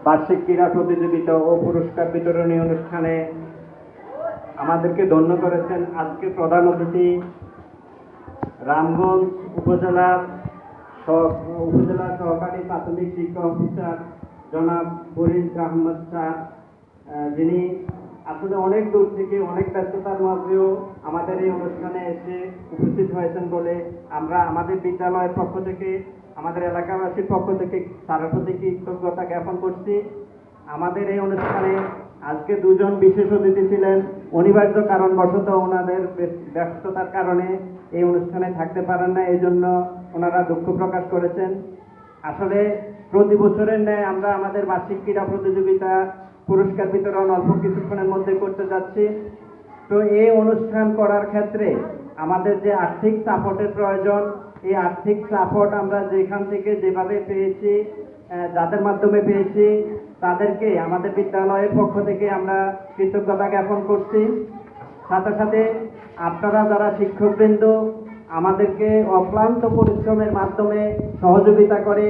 বার্ষিক ক্রীড়া প্রতিযোগিতা ও পুরস্কার বিতরণী অনুষ্ঠানে আমাদেরকে ধন্য করেছেন আজকে প্রধান অতিথি রামগঞ্জ উপজেলার সহকারী প্রাথমিক শিক্ষা অফিসার জনাব ফরিদ আহমদ স্যার, যিনি আসলে অনেক দূর থেকে অনেক ব্যস্ততার মধ্যেও আমাদের এই অনুষ্ঠানে এসে উপস্থিত হয়েছেন বলে আমরা আমাদের বিদ্যালয়ের পক্ষ থেকে, আমাদের এলাকাবাসীর পক্ষ থেকে স্যারের প্রতি কৃতজ্ঞতা জ্ঞাপন করছি। আমাদের এই অনুষ্ঠানে আজকে দুজন বিশেষ অতিথি ছিলেন, অনিবার্য কারণবশত ওনাদের ব্যস্ততার কারণে এই অনুষ্ঠানে থাকতে পারেন না, এই জন্য ওনারা দুঃখ প্রকাশ করেছেন। আসলে প্রতি বছরের ন্যায় আমরা আমাদের বার্ষিক ক্রীড়া প্রতিযোগিতা পুরস্কার বিতরণ অল্প কিছুক্ষণের মধ্যে করতে যাচ্ছি। তো এই অনুষ্ঠান করার ক্ষেত্রে আমাদের যে আর্থিক সাপোর্টের প্রয়োজন, এই আর্থিক সাপোর্ট আমরা যেখান থেকে যেভাবে পেয়েছি, যাদের মাধ্যমে পেয়েছি, তাদেরকে আমাদের বিদ্যালয়ের পক্ষ থেকে আমরা কৃতজ্ঞতা জ্ঞাপন করছি। সাথে সাথে আপনারা যারা শিক্ষকবৃন্দ আমাদেরকে অক্লান্ত পরিশ্রমের মাধ্যমে সহযোগিতা করে